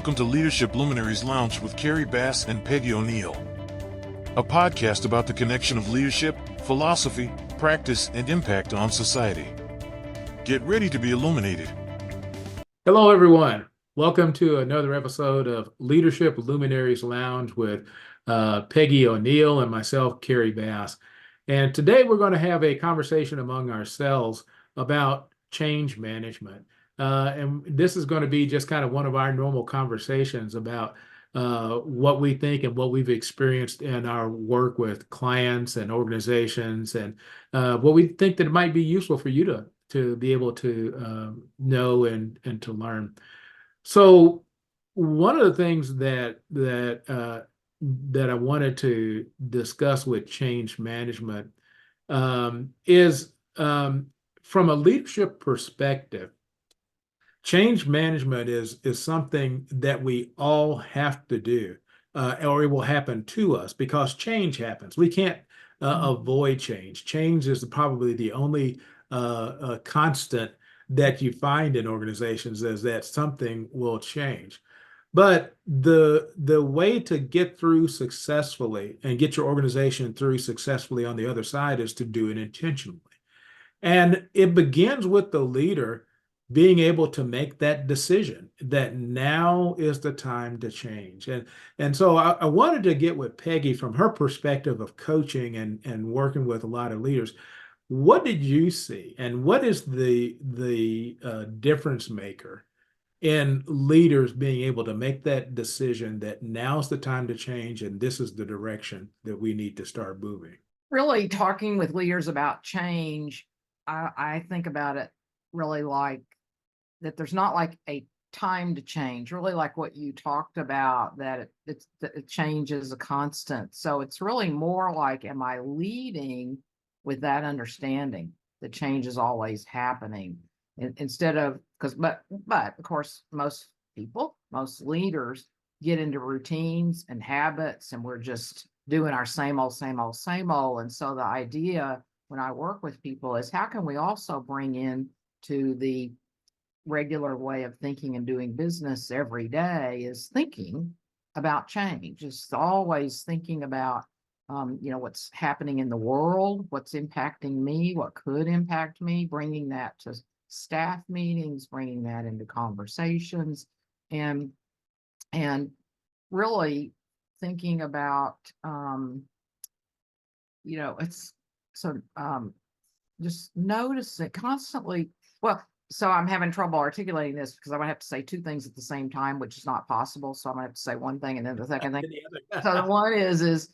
Welcome to Leadership Luminaries Lounge with Kerry and Peggy O'Neill, a podcast about the connection of leadership, philosophy, practice, and impact on society. Get ready to be illuminated. Hello, everyone. Welcome to another episode of Leadership Luminaries Lounge with Peggy O'Neill and myself, Kerry Bass. And today we're going to have a conversation among ourselves about change management. And this is going to be just kind of one of our normal conversations about what we think and what we've experienced in our work with clients and organizations, and what we think that it might be useful for you to be able to know and to learn. So one of the things that I wanted to discuss with change management is from a leadership perspective. Change management is something that we all have to do, or it will happen to us because change happens. We can't avoid change. Change is probably the only constant that you find in organizations, is that something will change. But the way to get through successfully and get your organization through successfully on the other side is to do it intentionally. And it begins with the leader being able to make that decision that now is the time to change. And so I wanted to get with Peggy from her perspective of coaching and working with a lot of leaders. What did you see, and what is the difference maker in leaders being able to make that decision that now's the time to change and this is the direction that we need to start moving? Really talking with leaders about change, I think about it really like that there's not like a time to change, really like what you talked about, that it changes a constant. So it's really more like, am I leading with that understanding that change is always happening, instead of, but of course, most leaders get into routines and habits, and we're just doing our same old. And so the idea when I work with people is, how can we also bring in to the regular way of thinking and doing business every day is thinking about change. It's always thinking about what's happening in the world, what's impacting me, what could impact me, bringing that to staff meetings, bringing that into conversations, and really thinking about just notice it constantly. Well, so I'm having trouble articulating this because I'm gonna have to say two things at the same time, which is not possible. So I'm gonna have to say one thing and then the second thing. So the one is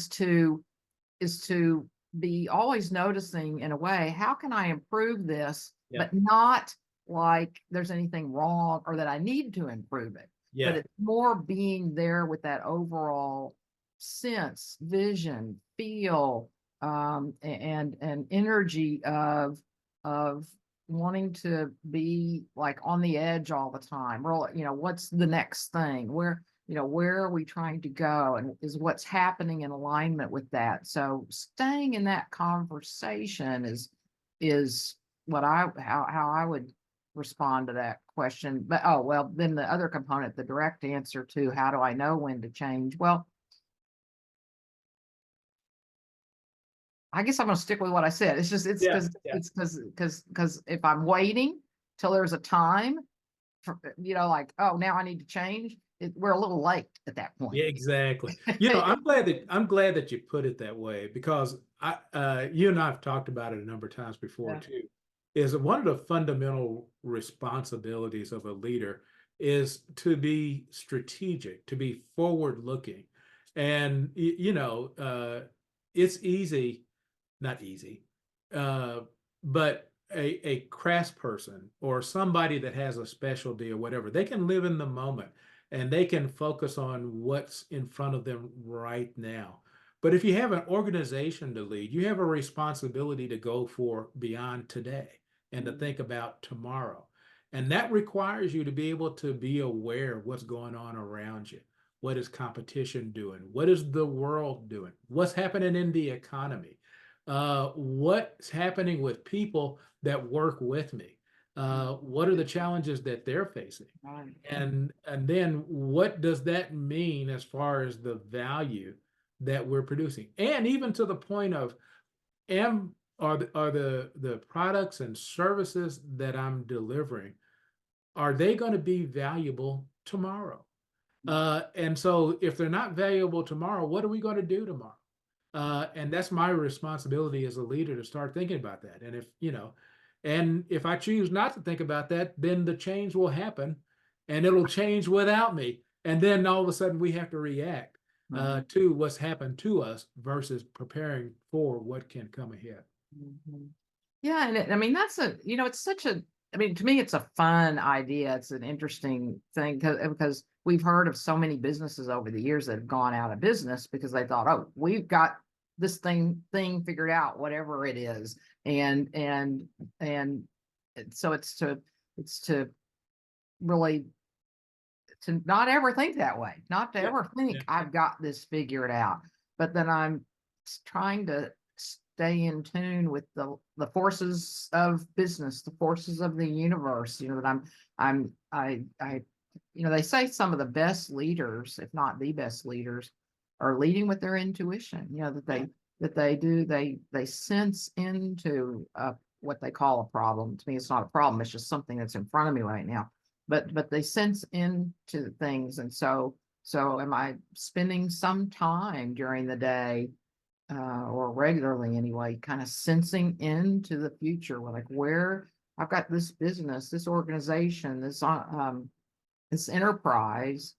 to be always noticing, in a way, how can I improve this, but not like there's anything wrong or that I need to improve it. But it's more being there with that overall sense, vision, feel, and energy of wanting to be like on the edge all the time. Well, what's the next thing? Where are we trying to go? And is what's happening in alignment with that? So staying in that conversation is what how I would respond to that question. But then the other component, the direct answer to how do I know when to change? Well, I guess I'm going to stick with what I said. It's because if I'm waiting till there's a time for, like, oh, now I need to change, we're a little late at that point. Yeah, exactly. I'm glad that you put it that way, because you and I have talked about it a number of times before too. Is one of the fundamental responsibilities of a leader is to be strategic, to be forward-looking, and it's easy. Not easy, but a craftsperson or somebody that has a specialty or whatever, they can live in the moment and they can focus on what's in front of them right now. But if you have an organization to lead, you have a responsibility to go for beyond today and to think about tomorrow. And that requires you to be able to be aware of what's going on around you. What is competition doing? What is the world doing? What's happening in the economy? What's happening with people that work with me? What are the challenges that they're facing? Right. And then what does that mean as far as the value that we're producing? And even to the point of, are the products and services that I'm delivering, are they going to be valuable tomorrow? And so if they're not valuable tomorrow, what are we going to do tomorrow? And that's my responsibility as a leader to start thinking about that. And if I choose not to think about that, then the change will happen and it'll change without me. And then all of a sudden we have to react to what's happened to us versus preparing for what can come ahead. Yeah. And I mean, it's such a, I mean, to me, it's a fun idea. It's an interesting thing because we've heard of so many businesses over the years that have gone out of business because they thought, oh, we've got this thing figured out, whatever it is. And so it's to really to not ever think that way, not to ever think I've got this figured out. But then I'm trying to stay in tune with the forces of business, the forces of the universe. They say some of the best leaders, if not the best leaders, are leading with their intuition. They sense into what they call a problem. To me, it's not a problem. It's just something that's in front of me right now. But they sense into things. And so am I spending some time during the day or regularly anyway, kind of sensing into the future, where I've got this business, this organization, this enterprise,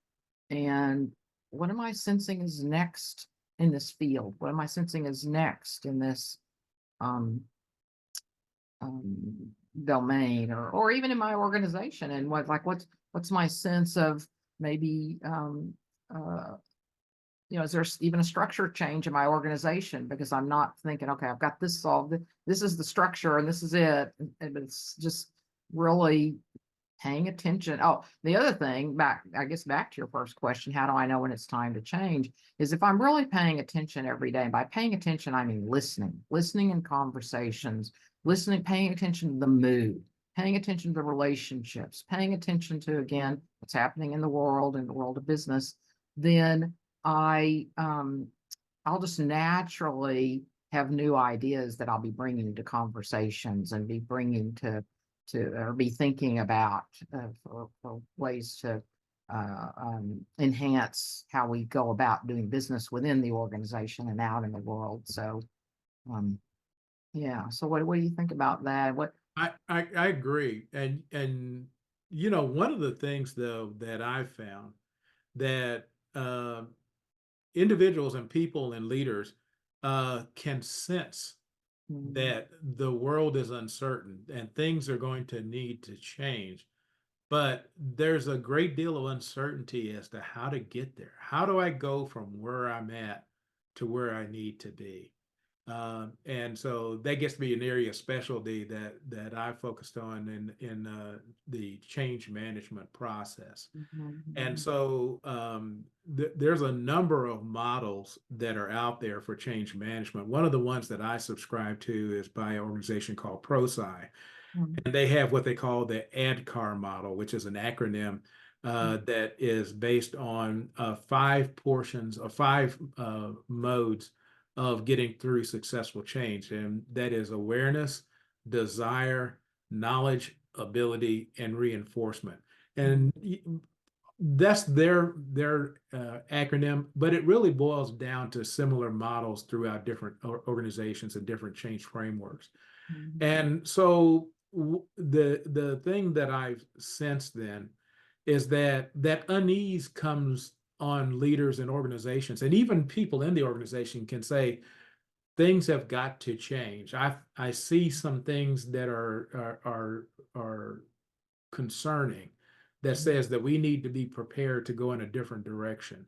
and what am I sensing is next in this field? What am I sensing is next in this domain, or even in my organization? And what's my sense of maybe is there even a structure change in my organization because I'm not thinking, okay, I've got this solved. This is the structure and this is it. But it's just really paying attention. Oh, the other thing, back to your first question, how do I know when it's time to change? Is if I'm really paying attention every day. And by paying attention, I mean listening in conversations, paying attention to the mood, paying attention to the relationships, paying attention to, again, what's happening in the world of business, then I'll just naturally have new ideas that I'll be bringing to conversations and be bringing or be thinking about for ways to enhance how we go about doing business within the organization and out in the world. So, So what do you think about that? I agree. And one of the things though that I've found that individuals and people and leaders can sense that the world is uncertain and things are going to need to change. But there's a great deal of uncertainty as to how to get there. How do I go from where I'm at to where I need to be? And so that gets to be an area of specialty that I focused on in the change management process. And so there's a number of models that are out there for change management. One of the ones that I subscribe to is by an organization called ProSci. And they have what they call the ADKAR model, which is an acronym that is based on five modes of getting through successful change. And that is awareness, desire, knowledge, ability, and reinforcement. And that's their acronym, but it really boils down to similar models throughout different organizations and different change frameworks. And so the thing that I've sensed then is that unease comes on leaders and organizations, and even people in the organization can say things have got to change. I see some things that are concerning, that says that we need to be prepared to go in a different direction.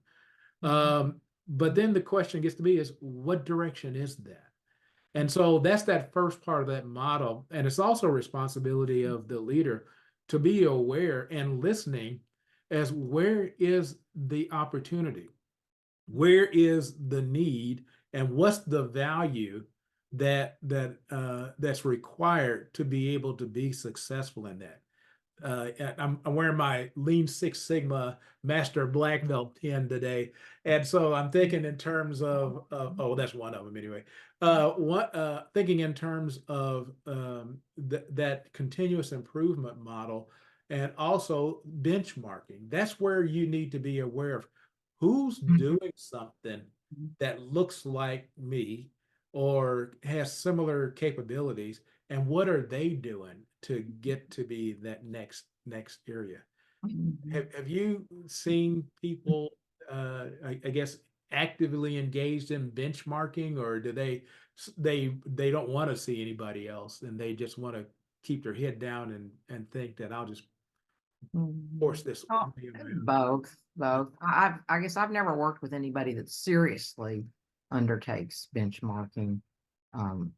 But then the question gets to be is, what direction is that? And so that's that first part of that model. And it's also a responsibility of the leader to be aware and listening as where is the opportunity? Where is the need? And what's the value that's required to be able to be successful in that. And I'm wearing my Lean Six Sigma Master Black Belt pin today, and so I'm thinking in terms of oh, that's one of them anyway. Thinking in terms of that continuous improvement model, and also benchmarking. That's where you need to be aware of who's doing something that looks like me or has similar capabilities, and what are they doing to get to be that next area. Have you seen people I guess actively engaged in benchmarking, or do they don't want to see anybody else and they just want to keep their head down and think that I'll just force this Oh, both. I guess I've never worked with anybody that seriously undertakes benchmarking.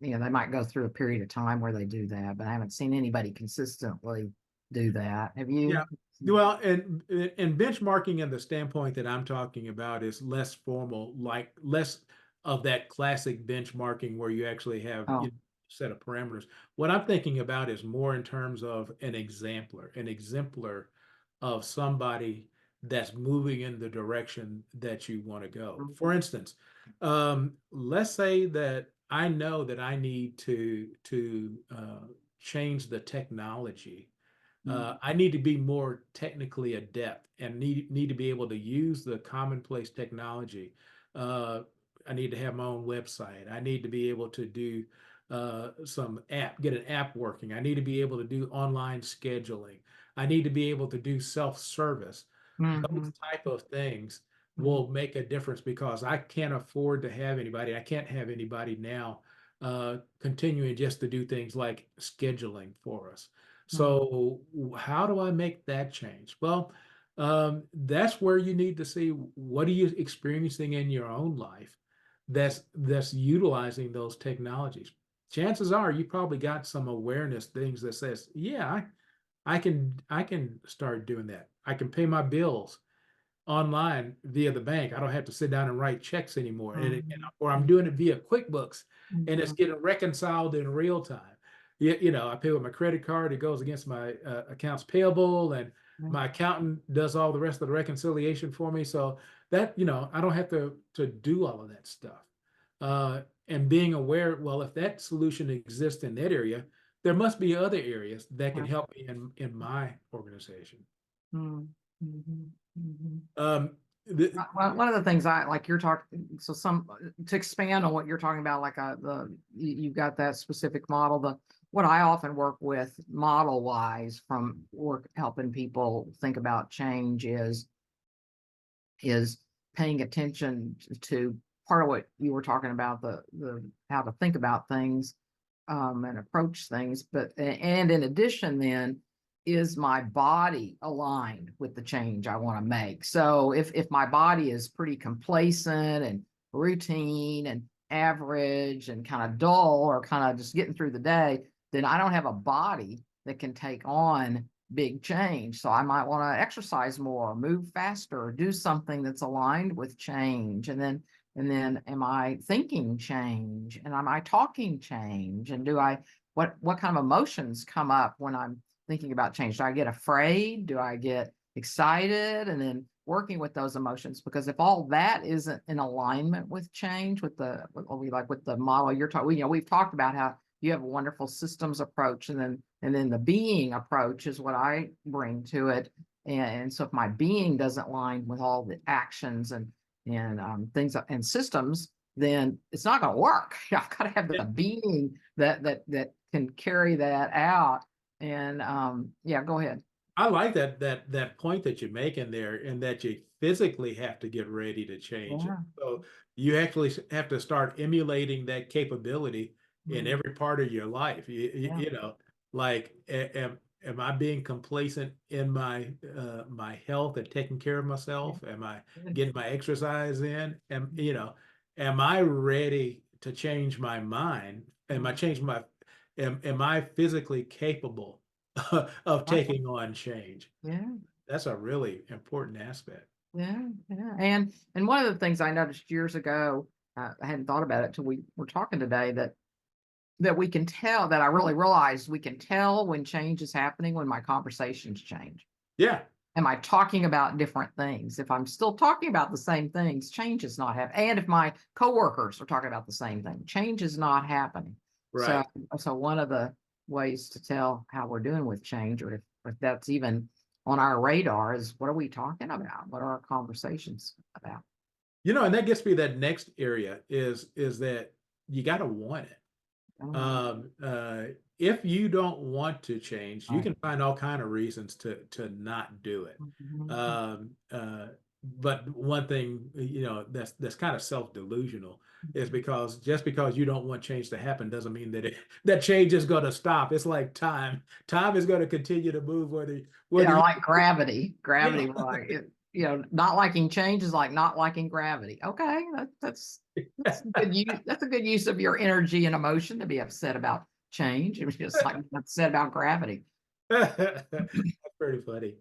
They might go through a period of time where they do that, but I haven't seen anybody consistently do that. Have you? Yeah. Well, and benchmarking in the standpoint that I'm talking about is less formal, like less of that classic benchmarking where you actually have Oh, set of parameters. What I'm thinking about is more in terms of an exemplar of somebody that's moving in the direction that you want to go. For instance, let's say that I know that I need to change the technology. I need to be more technically adept and need to be able to use the commonplace technology. I need to have my own website. I need to be able to do get an app working. I need to be able to do online scheduling. I need to be able to do self-service. Those type of things will make a difference because I can't afford to have anybody. I can't have anybody now continuing just to do things like scheduling for us. So how do I make that change? Well, that's where you need to see what are you experiencing in your own life that's utilizing those technologies. Chances are you probably got some awareness things that says, yeah, I can start doing that. I can pay my bills online via the bank. I don't have to sit down and write checks anymore. Or I'm doing it via QuickBooks and it's getting reconciled in real time. I pay with my credit card. It goes against my accounts payable, and my accountant does all the rest of the reconciliation for me. So that, I don't have to do all of that stuff. And being aware, well, if that solution exists in that area, there must be other areas that can help me in my organization. Um, One of the things I like you're talking, so to expand on what you're talking about, like you've got that specific model. What I often work with model wise from work helping people think about change is paying attention to part of what you were talking about, the how to think about things and approach things. And in addition, then, is my body aligned with the change I want to make? So if my body is pretty complacent and routine and average and kind of dull or kind of just getting through the day, then I don't have a body that can take on big change. So I might want to exercise more, move faster, or do something that's aligned with change. And then am I thinking change? And am I talking change? And what kind of emotions come up when I'm thinking about change? Do I get afraid? Do I get excited? And then working with those emotions, because if all that isn't in alignment with change, with the model you're talking, we've talked about how you have a wonderful systems approach, and then the being approach is what I bring to it. And so if my being doesn't align with all the actions and things and systems, then it's not going to work. I've got to have the being that can carry that out. And go ahead. I like that point that you make in there, and that you physically have to get ready to change it. So you actually have to start emulating that capability in every part of your life. Like am I being complacent in my my health and taking care of myself? Am I getting my exercise in? Am I ready to change my mind? Am I physically capable of taking on change? That's a really important aspect. And one of the things I noticed years ago, I hadn't thought about it till we were talking today, that that we can tell, that I really realized we can tell when change is happening when my conversations change. Yeah. Am I talking about different things? If I'm still talking about the same things, change is not happening. And if my coworkers are talking about the same thing, change is not happening. Right. So one of the ways to tell how we're doing with change, or if that's even on our radar, is what are we talking about? What are our conversations about? And that gets me that next area is that you got to want it. If you don't want to change, you can find all kind of reasons to not do it. But one thing, that's kind of self-delusional is because just because you don't want change to happen doesn't mean that change is going to stop. It's like time. Time is going to continue to move whether like gravity. Yeah. Like not liking change is like not liking gravity. Okay, that's good use. That's a good use of your energy and emotion to be upset about change. It was just like upset about gravity. That's pretty funny.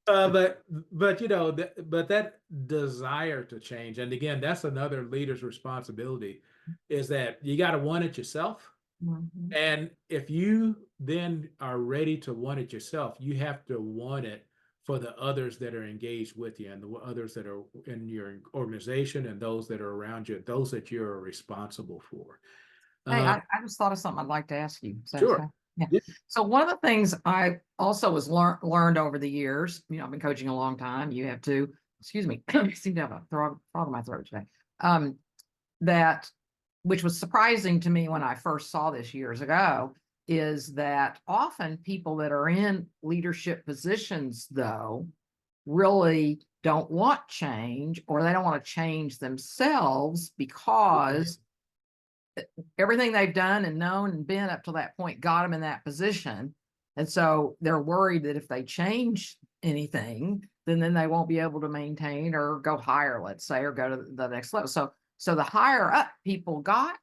But that desire to change, and again, that's another leader's responsibility, is that you got to want it yourself. And if you then are ready to want it yourself, you have to want it for the others that are engaged with you, and the others that are in your organization, and those that are around you, those that you're responsible for. Hey, I just thought of something I'd like to ask you. Sure. Yeah. So one of the things I also was learned over the years, I've been coaching a long time. You have to, excuse me, I seem to have a frog in my throat today. That, which was surprising to me when I first saw this years ago, is that often people that are in leadership positions, though, really don't want change, or they don't want to change themselves because everything they've done and known and been up to that point got them in that position. And so they're worried that if they change anything, then they won't be able to maintain or go higher, let's say, or go to the next level. So the higher up people got,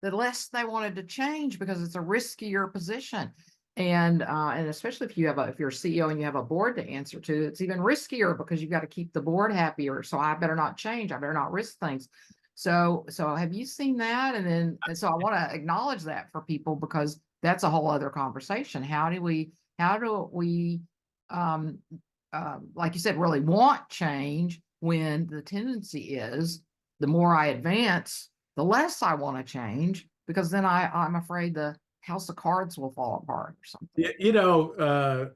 the less they wanted to change because it's a riskier position. And especially if you're a CEO and you have a board to answer to, it's even riskier because you've got to keep the board happier. So I better not change. I better not risk things. So have you seen that? And so I want to acknowledge that for people, because that's a whole other conversation. How do we like you said, really want change when the tendency is the more I advance, the less I want to change, because then I'm afraid the house of cards will fall apart or something.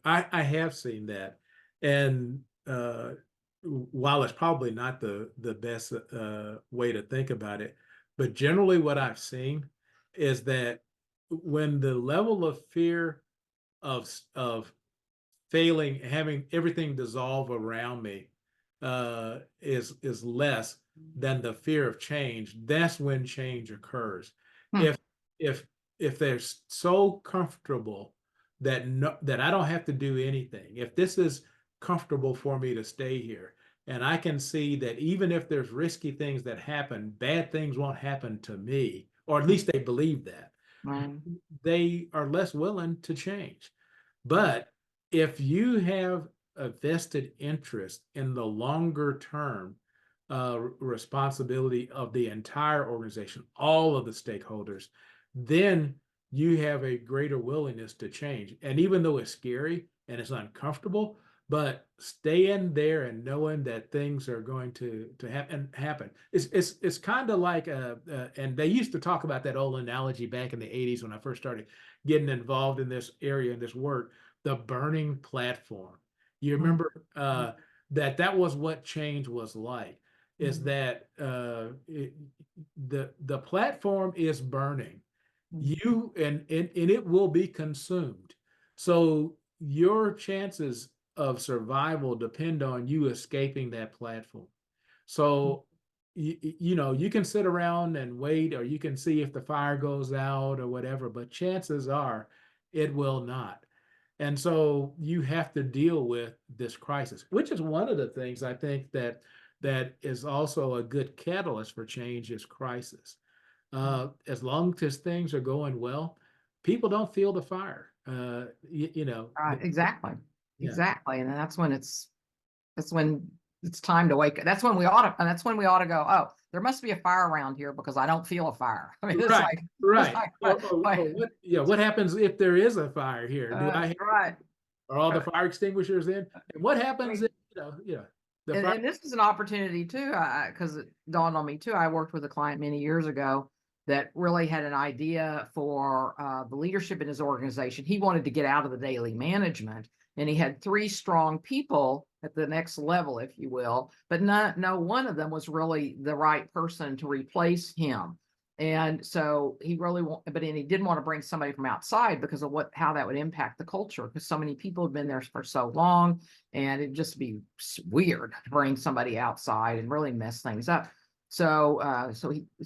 I have seen that, and while it's probably not the best way to think about it, but generally what I've seen is that when the level of fear of failing, having everything dissolve around me is less than the fear of change, that's when change occurs. If they're so comfortable that I don't have to do anything, if this is comfortable for me to stay here, and I can see that even if there's risky things that happen, bad things won't happen to me, or at least they believe that, they are less willing to change. But if you have a vested interest in the longer term responsibility of the entire organization, all of the stakeholders, then you have a greater willingness to change. And even though it's scary and it's uncomfortable, but staying there and knowing that things are going to happen. It's kind of like and they used to talk about that old analogy back in the 80s when I first started getting involved in this area and this work, the burning platform. You remember that was what change was like, is that the platform is burning. You and it will be consumed. So your chances of survival depend on you escaping that platform. So you can sit around and wait, or you can see if the fire goes out or whatever, but chances are it will not. And so you have to deal with this crisis, which is one of the things I think that is also a good catalyst for change, is crisis. As long as things are going well, people don't feel the fire. Exactly. Yeah. Exactly. And that's when it's time to wake up. That's when we ought to, and that's when we ought to go, oh, there must be a fire around here because I don't feel a fire. I mean, it's Right, like, right. like, What happens if there is a fire here? right. Are all the Right. fire extinguishers in? And what happens if, the fire? And this is an opportunity too, because it dawned on me too. I worked with a client many years ago that really had an idea for the leadership in his organization. He wanted to get out of the daily management, and he had 3 strong people at the next level, if you will, but no one of them was really the right person to replace him. And so he really he didn't want to bring somebody from outside because of how that would impact the culture, because so many people have been there for so long, and it'd just be weird to bring somebody outside and really mess things up. So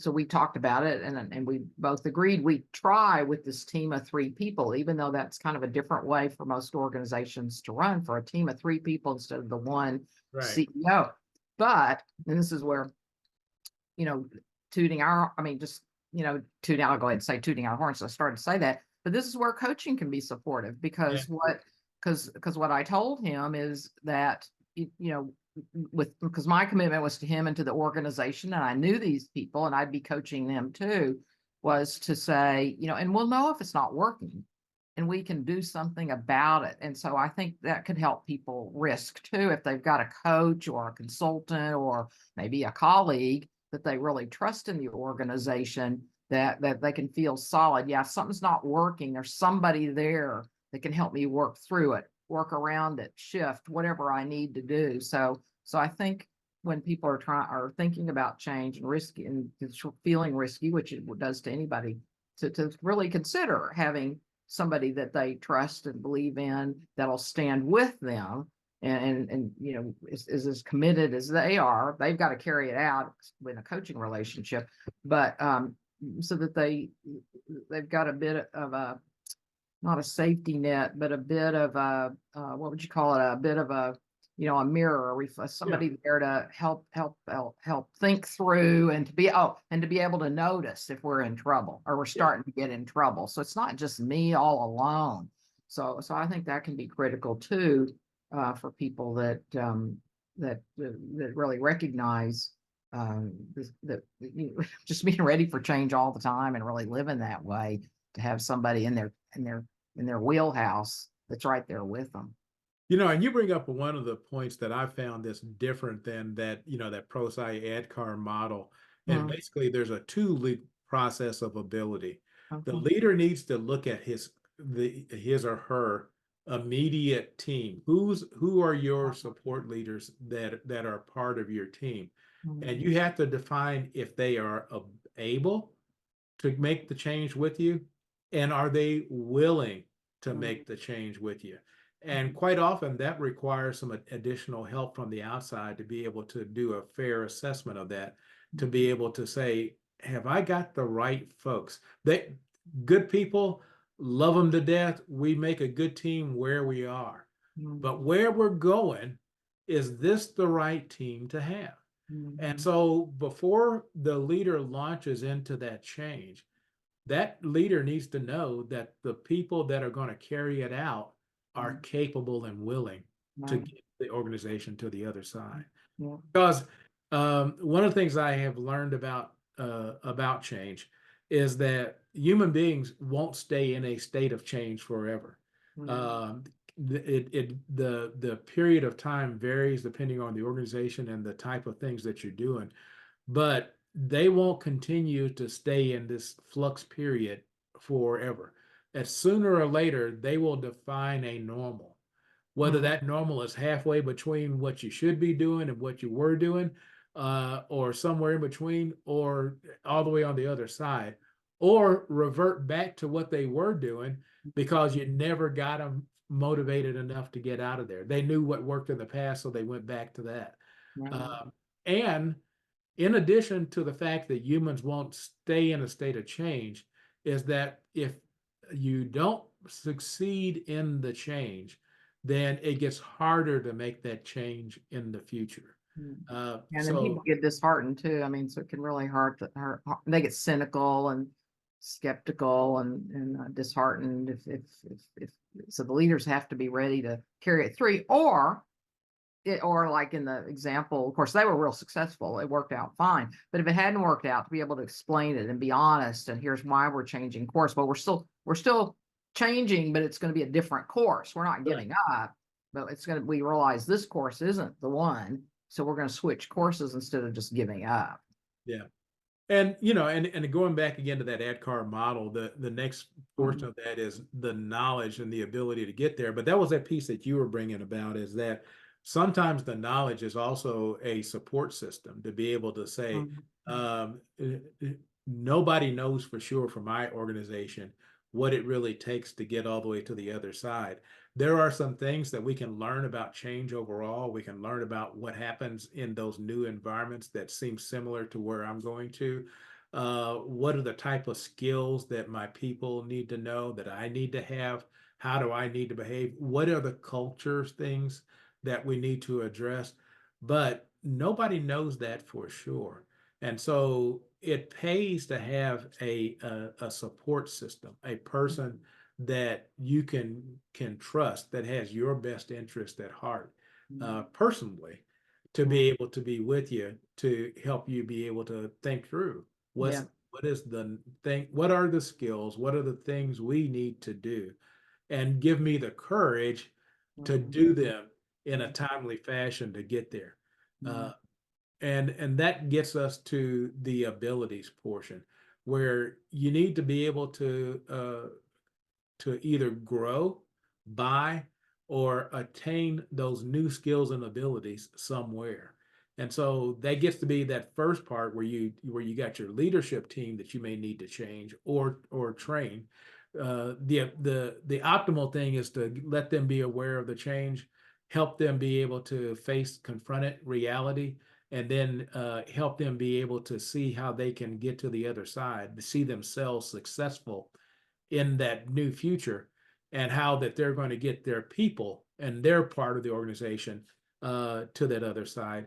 we talked about it, and we both agreed we try with this team of 3 people, even though that's kind of a different way for most organizations to run, for a team of 3 people instead of the one CEO. But, and this is where, tooting our, I mean, just, tooting, I'll go ahead and say tooting our horns. So I started to say that, but this is where coaching can be supportive, because what I told him is that, because my commitment was to him and to the organization, and I knew these people and I'd be coaching them too, was to say, and we'll know if it's not working and we can do something about it. And so I think that could help people risk too, if they've got a coach or a consultant or maybe a colleague that they really trust in the organization, that they can feel solid. Yeah, if something's not working, there's somebody there that can help me work through it, work around it, shift, whatever I need to do. So I think when people are thinking about change and risky and feeling risky, which it does to anybody, to really consider having somebody that they trust and believe in, that'll stand with them and is as committed as they are. They've got to carry it out in a coaching relationship, but so that they've got a bit of a, not a safety net, but a bit of a, what would you call it? A bit of a, a mirror, somebody there to help think through, and to be able to notice if we're in trouble or we're starting to get in trouble. So it's not just me all alone. So I think that can be critical too, for people that really recognize that just being ready for change all the time and really living that way, to have somebody in their wheelhouse that's right there with them. And you bring up one of the points that I found that's different than that, that ProSci ADKAR model. And basically there's a 2-lead process of ability. The leader needs to look at his or her immediate team. Who are your support leaders that are part of your team? And you have to define if they are able to make the change with you, and are they willing to make the change with you. And quite often that requires some additional help from the outside to be able to do a fair assessment of that, to be able to say, have I got the right folks? Good people, love them to death. We make a good team where we are. But where we're going, is this the right team to have? And so before the leader launches into that change, that leader needs to know that the people that are going to carry it out are capable and willing to get the organization to the other side. Because one of the things I have learned about change is that human beings won't stay in a state of change forever. The period of time varies depending on the organization and the type of things that you're doing, but they won't continue to stay in this flux period forever. As sooner or later, they will define a normal, whether that normal is halfway between what you should be doing and what you were doing, or somewhere in between, or all the way on the other side, or revert back to what they were doing because you never got them motivated enough to get out of there. They knew what worked in the past, so they went back to that. And in addition to the fact that humans won't stay in a state of change, is that if you don't succeed in the change, then it gets harder to make that change in the future. And then people get disheartened too. I mean, so it can really hurt. They get cynical and skeptical and disheartened if so the leaders have to be ready to carry it through, or or like in the example, of course, they were real successful. It worked out fine. But if it hadn't worked out, to be able to explain it and be honest, and here's why we're changing course, but we're still changing, but it's going to be a different course. We're not giving up, but we realize this course isn't the one. So we're going to switch courses instead of just giving up. Yeah. And, you know, and going back again to that ADKAR model, the next portion of that is the knowledge and the ability to get there. But that was that piece that you were bringing about, is that sometimes the knowledge is also a support system to be able to say, nobody knows for sure for my organization what it really takes to get all the way to the other side. There are some things that we can learn about change overall. We can learn about what happens in those new environments that seem similar to where I'm going to. What are the type of skills that my people need to know, that I need to have? How do I need to behave? What are the culture things that we need to address? But nobody knows that for sure. And so it pays to have a support system, a person that you can trust, that has your best interest at heart, personally, to be able to be with you, to help you be able to think through what is the thing, what are the skills, what are the things we need to do, and give me the courage to do them in a timely fashion to get there. And that gets us to the abilities portion, where you need to be able to either grow, buy, or attain those new skills and abilities somewhere. And so that gets to be that first part where you got your leadership team that you may need to change or train. The optimal thing is to let them be aware of the change, help them be able to confront it, reality, and then help them be able to see how they can get to the other side, to see themselves successful in that new future, and how that they're going to get their people and their part of the organization to that other side.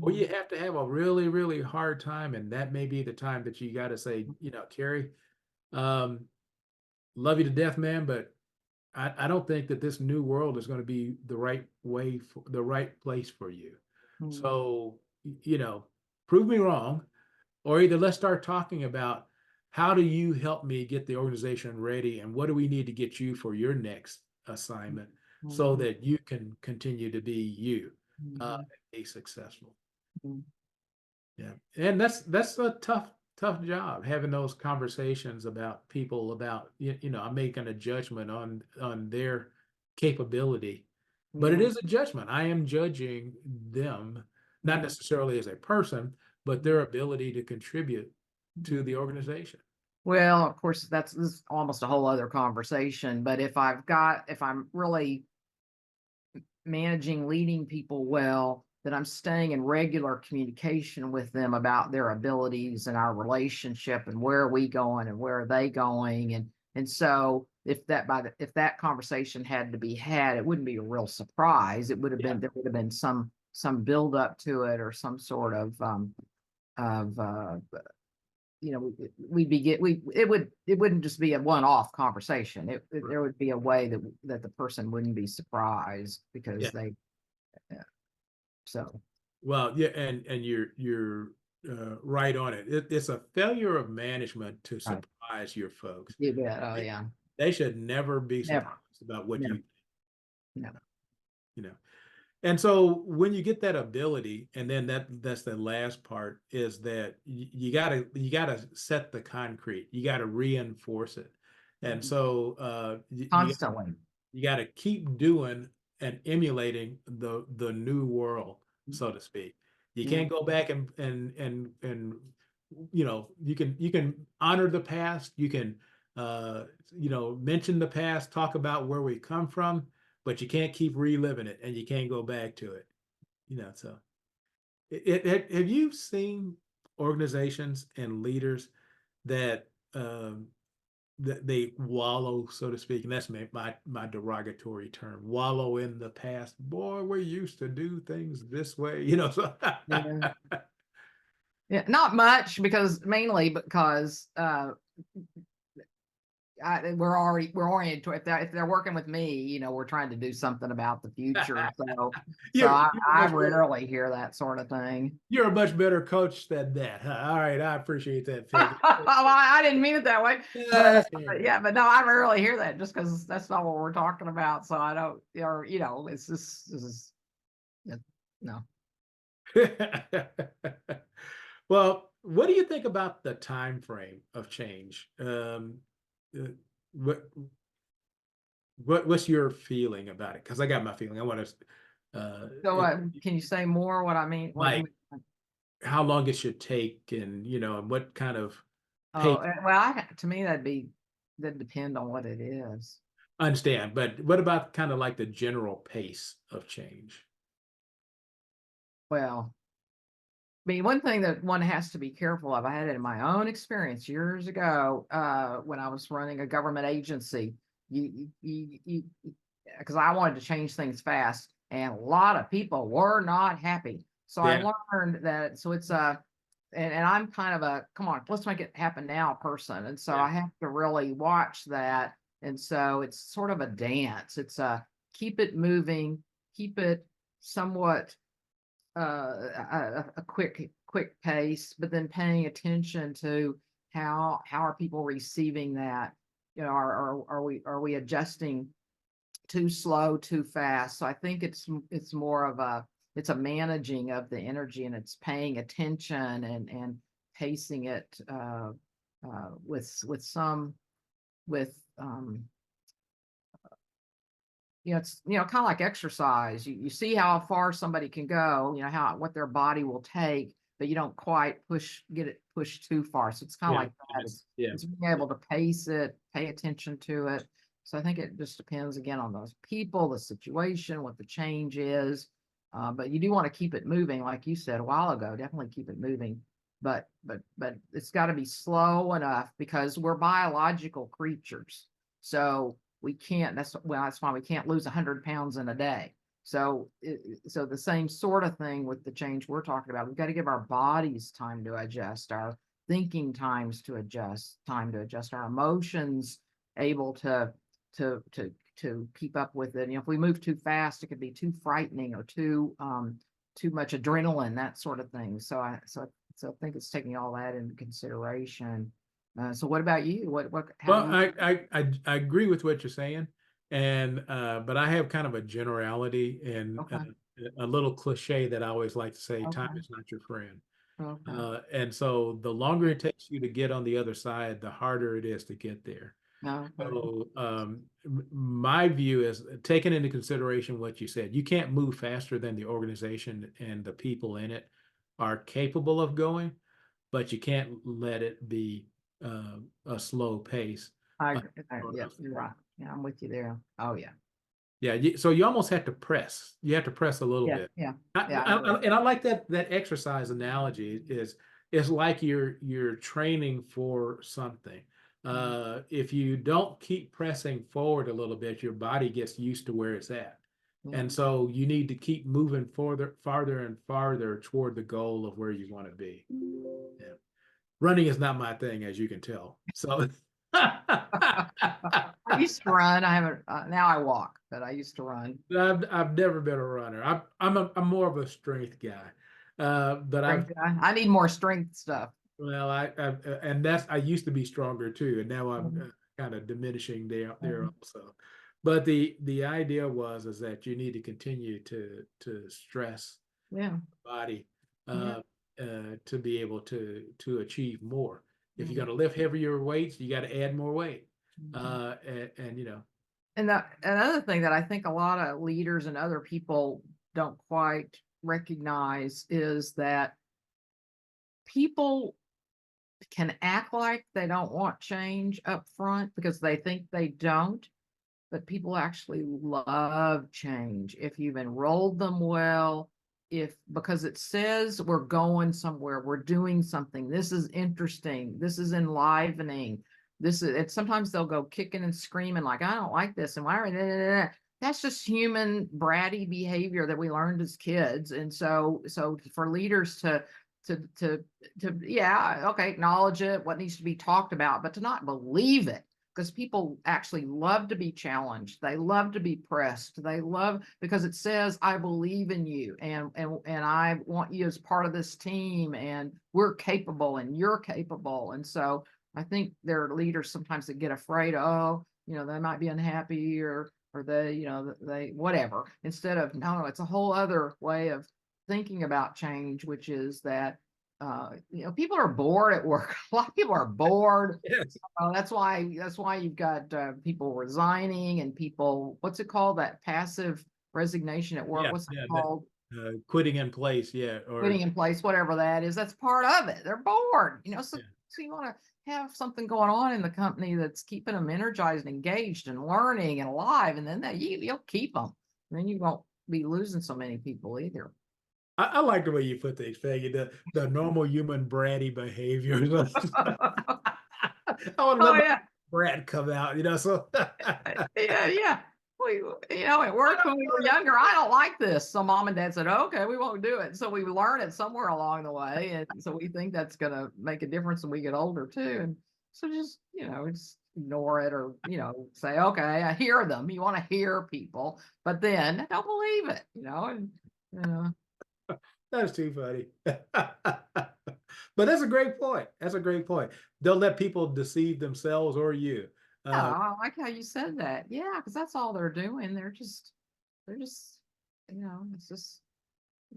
Or you have to have a really, really hard time, and that may be the time that you got to say, you know, Kerry, love you to death, man, but I don't think that this new world is going to be the right way, the right place for you. So, you know, prove me wrong, or either let's start talking about how do you help me get the organization ready, and what do we need to get you for your next assignment so that you can continue to be you, be successful. Yeah. And that's a tough job, having those conversations about people, about, you know, I'm making a judgment on their capability, but it is a judgment. I am judging them, not necessarily as a person, but their ability to contribute to the organization. Well, of course, this is almost a whole other conversation, but if I'm really managing, leading people well, that I'm staying in regular communication with them about their abilities and our relationship, and where are we going and where are they going. And so if that conversation had to be had, it wouldn't be a real surprise. It would have been, there would have been some build up to it, or some sort of you know, it wouldn't just be a one-off conversation. There would be a way that the person wouldn't be surprised, because they. So. Well, yeah, and you're right on it. It's a failure of management to surprise your folks. You bet. Oh yeah. They should never be surprised about what you think. No. You know. And so when you get that ability, and then that's the last part, is that you gotta set the concrete. You gotta reinforce it. And so Constantly. you gotta keep doing and emulating the new world, so to speak. You can't go back and you know, you can honor the past, you can you know, mention the past, talk about where we come from, but you can't keep reliving it, and you can't go back to it. You know, so have you seen organizations and leaders that that they wallow, so to speak, and that's my derogatory term, wallow in the past? Boy, we used to do things this way, you know. So Yeah, not much, mainly because we're oriented to, if they're working with me, we're trying to do something about the future. So I rarely hear that sort of thing. You're a much better coach than that. Huh? All right, I appreciate that, Peggy. I didn't mean it that way. But no, I rarely hear that just because that's not what we're talking about. So I don't, it's just, this is, no. Well, what do you think about the time frame of change? What what's your feeling about it? Because I got my feeling. I want to So can you say more what I mean? like how long it should take, and and what kind of pace. Well, to me that'd depend on what it is. I understand, but what about kind of like the general pace of change? Well, I mean, one thing that one has to be careful of, I had it in my own experience years ago, when I was running a government agency, because I wanted to change things fast, and a lot of people were not happy. So I learned that, so it's and I'm kind of a, come on, let's make it happen now person. And so I have to really watch that. And so it's sort of a dance. It's keep it moving, keep it somewhat a quick pace, but then paying attention to how are people receiving that. Are we adjusting too slow, too fast? So I think it's more of it's a managing of the energy, and it's paying attention and pacing it with it's kind of like exercise. You see how far somebody can go, what their body will take, but you don't quite get it pushed too far. So it's kind of like that. It's being able to pace it, pay attention to it. So I think it just depends again on those people, the situation, what the change is. But you do want to keep it moving, like you said a while ago. Definitely keep it moving, but it's got to be slow enough, because we're biological creatures. So we can't. That's why we can't lose 100 pounds in a day. So the same sort of thing with the change we're talking about. We've got to give our bodies time to adjust, our thinking times to adjust, our emotions able to keep up with it. If we move too fast, it could be too frightening or too much adrenaline, that sort of thing. So I think it's taking all that into consideration. So what about you? I agree with what you're saying, and but I have kind of a generality and a little cliche that I always like to say: time is not your friend. And so the longer it takes you to get on the other side, the harder it is to get there. So my view is, taking into consideration what you said, you can't move faster than the organization and the people in it are capable of but you can't let it be a slow pace. Yes, you're right. Yeah, I'm with you there. Oh yeah. Yeah, so you almost have to press. You have to press a little bit. Yeah. And I like that exercise analogy. Is like you're training for something. If you don't keep pressing forward a little bit, your body gets used to where it's at. And so you need to keep moving farther and farther toward the goal of where you want to be. Yeah. Running is not my thing, as you can tell. So I used to run. I haven't now. I walk, but I used to run. I've never been a runner. I'm more of a strength guy. But I need more strength stuff. Well, I used to be stronger too, and now I'm kind of diminishing there also. But the idea is that you need to continue to stress the body to be able to achieve more. If you're going to lift heavier weights, you got to add more weight. And another thing that I think a lot of leaders and other people don't quite recognize is that people can act like they don't want change up front because they think they don't, but people actually love change if you've enrolled them well, because it says we're going somewhere, we're doing something, this is interesting, this is enlivening, sometimes they'll go kicking and screaming like, I don't like this, and why are that's just human bratty behavior that we learned as kids. And so for leaders to acknowledge it, what needs to be talked about, but to not believe it, because people actually love to be challenged. They love to be pressed. They love because it says, I believe in you and I want you as part of this team and we're capable and you're capable. And so I think there are leaders sometimes that get afraid, oh, they might be unhappy or they, they whatever, instead of, no, it's a whole other way of thinking about change, which is that people are bored at work. A lot of people are bored. Yes. That's why you've got people resigning and people, what's it called? That passive resignation at work. Yeah, What's it yeah, called? quitting in place, yeah, or Quitting in place, whatever that is. That's part of it. They're bored, so, yeah. so you want to have something going on in the company that's keeping them energized and engaged and learning and alive, and then you'll keep them. And then you won't be losing so many people either. I like the way you put things, Peggy. The normal human bratty behavior. I want to Oh let my yeah. brat come out, so Yeah. At work when we were younger, I don't like this. So mom and dad said, okay, we won't do it. So we learn it somewhere along the way. And so we think that's going to make a difference when we get older too. And so just, just ignore it or, say, okay, I hear them. You want to hear people, but then don't believe it, and, that's too funny. But that's a great point. That's a great point. Don't let people deceive themselves or you. yeah, I like how you said that. Yeah, because that's all they're doing. They're just, it's just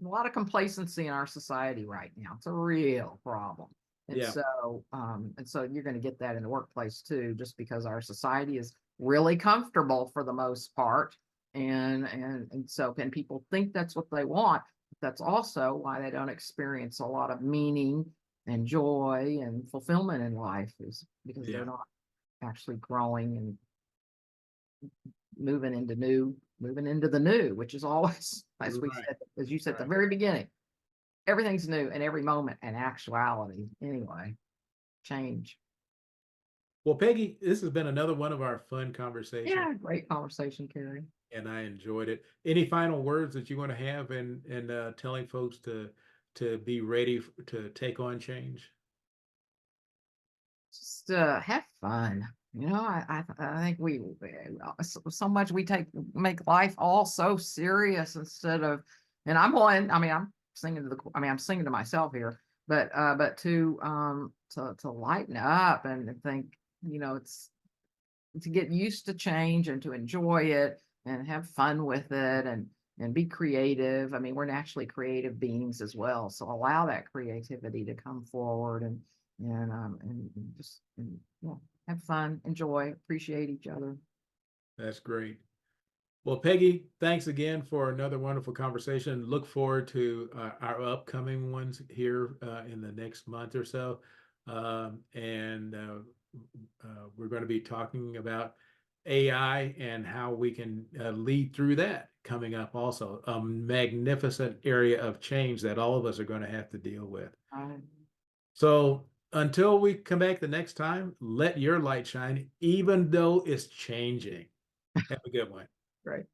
a lot of complacency in our society right now. It's a real problem. And Yeah. so you're going to get that in the workplace too, just because our society is really comfortable for the most part. And so can people think that's what they want? But that's also why they don't experience a lot of meaning and joy and fulfillment in life, is because Yeah. they're not actually growing and moving into the new, which is always, as we Right. said, as you said at the Right. very beginning, everything's new in every moment and actuality anyway. Change. Well, Peggy, this has been another one of our fun conversations. Yeah, great conversation, Kerry. And I enjoyed it. Any final words that you want to have in telling folks to be ready to take on change? Just have fun. I think we so much we make life all so serious instead of, and I'm one. I mean, I'm singing to myself here, but to lighten up and think, it's to get used to change and to enjoy it and have fun with it and be creative. I mean, we're naturally creative beings as well, so allow that creativity to come forward and just have fun, enjoy, appreciate each other. That's great. Well, Peggy, thanks again for another wonderful conversation. Look forward to our upcoming ones here in the next month or so. And we're going to be talking about AI and how we can lead through that coming up also. A magnificent area of change that all of us are going to have to deal with. So until we come back the next time, let your light shine, even though it's changing. Have a good one. Great.